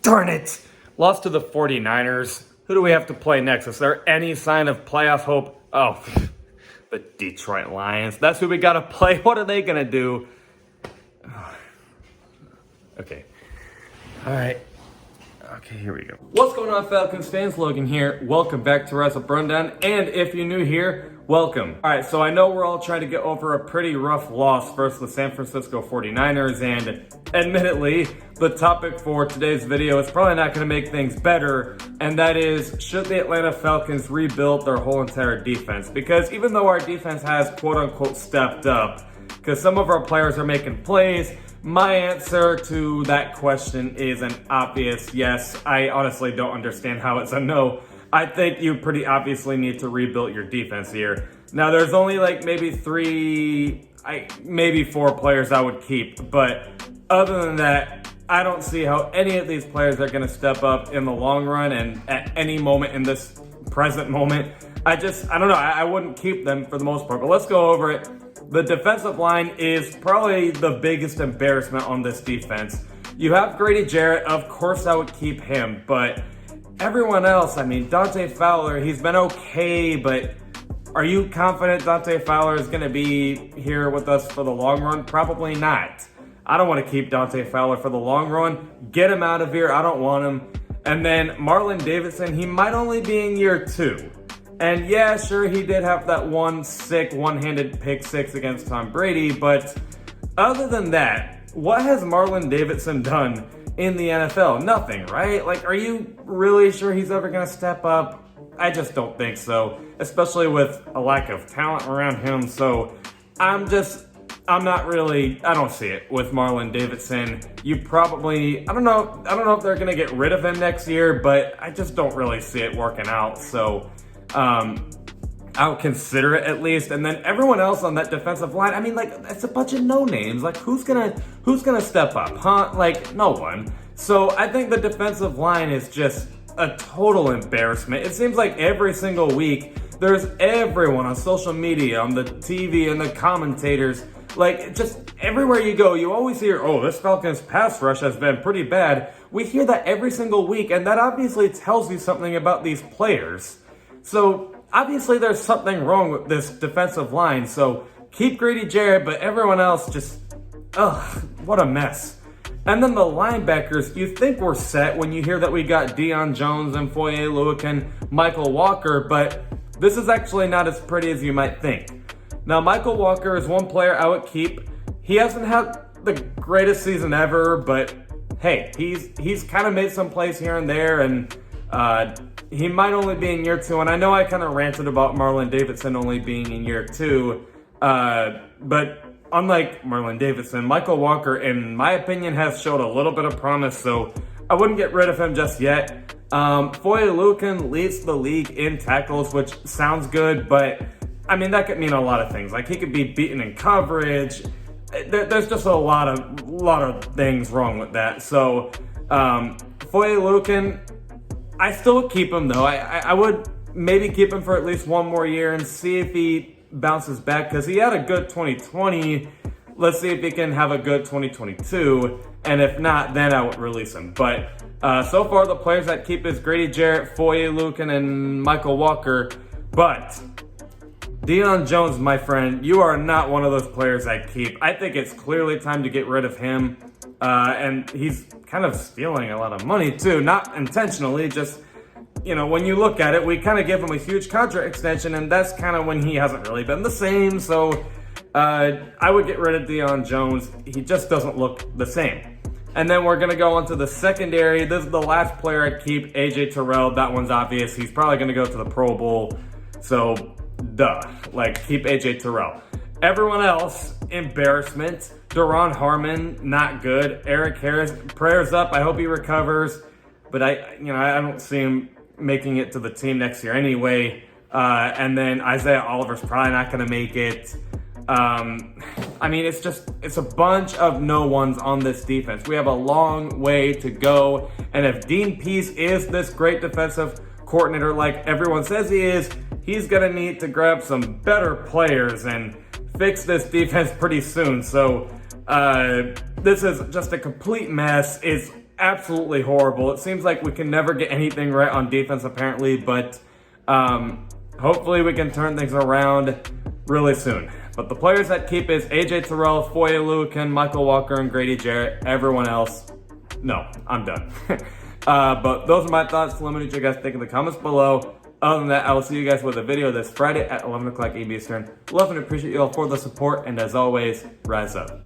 Darn it! Lost to the 49ers. Who do we have to play next? Is there any sign of playoff hope? Oh, the Detroit Lions. That's who we gotta play. What are they gonna do? Okay. All right. Okay, here we go. What's going on, Falcons fans? Logan here. Welcome back to Rise Up Rundown. And if you're new here, welcome. All right, so I know we're all trying to get over a pretty rough loss versus the San Francisco 49ers. And admittedly, the topic for today's video is probably not going to make things better. And that is, should the Atlanta Falcons rebuild their whole entire defense? Because even though our defense has quote unquote stepped up, because some of our players are making plays, my answer to that question is an obvious yes. I honestly don't understand how it's a no. I think you pretty obviously need to rebuild your defense here. Now, there's only like maybe maybe four players I would keep. But other than that, I don't see how any of these players are going to step up in the long run and at any moment in this present moment. I don't know. I wouldn't keep them for the most part. But let's go over it. The defensive line is probably the biggest embarrassment on this defense. You have Grady Jarrett. Of course, I would keep him. But everyone else, I mean, Dante Fowler, he's been okay. But are you confident Dante Fowler is going to be here with us for the long run? Probably not. I don't want to keep Dante Fowler for the long run. Get him out of here. I don't want him. And then Marlon Davidson, he might only be in year 2. And yeah, sure, he did have that one sick one-handed pick six against Tom Brady, but other than that, what has Marlon Davidson done in the NFL? Nothing, right? Like, are you really sure he's ever going to step up? I just don't think so, especially with a lack of talent around him. So I don't see it with Marlon Davidson. I don't know if they're going to get rid of him next year, but I just don't really see it working out. So I'll consider it at least. And then everyone else on that defensive line, I mean, like, it's a bunch of no names. Like, who's gonna step up, huh? Like, no one. So I think the defensive line is just a total embarrassment. It seems like every single week there's everyone on social media, on the TV, and the commentators. Like, just everywhere you go, you always hear, oh, this Falcons pass rush has been pretty bad. We hear that every single week, and that obviously tells you something about these players. So obviously there's something wrong with this defensive line. So keep Grady Jarrett, but everyone else just, what a mess. And then the linebackers, you think we're set when you hear that we got Deion Jones and Foye Oluokun and Michael Walker, but this is actually not as pretty as you might think. Now, Michael Walker is one player I would keep. He hasn't had the greatest season ever, but hey, he's kind of made some plays here and there, and he might only be in year 2, and I know I kind of ranted about Marlon Davidson only being in year 2, but unlike Marlon Davidson, Michael Walker, in my opinion, has showed a little bit of promise, so I wouldn't get rid of him just yet. Foye Oluokun leads the league in tackles, which sounds good, but I mean, that could mean a lot of things. Like, he could be beaten in coverage. There's just a lot of things wrong with that. So, Foye Oluokun, I still keep him, though. I would maybe keep him for at least one more year and see if he bounces back, because he had a good 2020. Let's see if he can have a good 2022. And if not, then I would release him. But so far, the players that keep is Grady Jarrett, Foye Oluokun, and Michael Walker. But Deion Jones, my friend, you are not one of those players I keep. I think it's clearly time to get rid of him. And he's kind of stealing a lot of money too, not intentionally, just, you know, when you look at it, we kind of give him a huge contract extension, and that's kind of when he hasn't really been the same. So I would get rid of Deion Jones. He just doesn't look the same. And then we're going to go on to the secondary. This is the last player I'd keep, AJ Terrell. That one's obvious. He's probably going to go to the Pro Bowl. So, duh. Like, keep AJ Terrell. Everyone else, embarrassment. Daron Harmon, not good. Eric Harris, prayers up. I hope he recovers. But I don't see him making it to the team next year anyway. And then Isaiah Oliver's probably not going to make it. I mean, it's a bunch of no ones on this defense. We have a long way to go. And if Dean Pease is this great defensive coordinator like everyone says he is, he's going to need to grab some better players and fix this defense pretty soon. So this is just a complete mess. It's absolutely horrible. It seems like we can never get anything right on defense apparently, but hopefully we can turn things around really soon. But the players that keep is AJ Terrell, Foye Oluokun, Michael Walker, and Grady Jarrett. Everyone else, no, I'm done. But those are my thoughts. Let me know what you guys think in the comments below. Other than that, I will see you guys with a video this Friday at 11 o'clock Eastern. Love and appreciate you all for the support, and as always, rise up.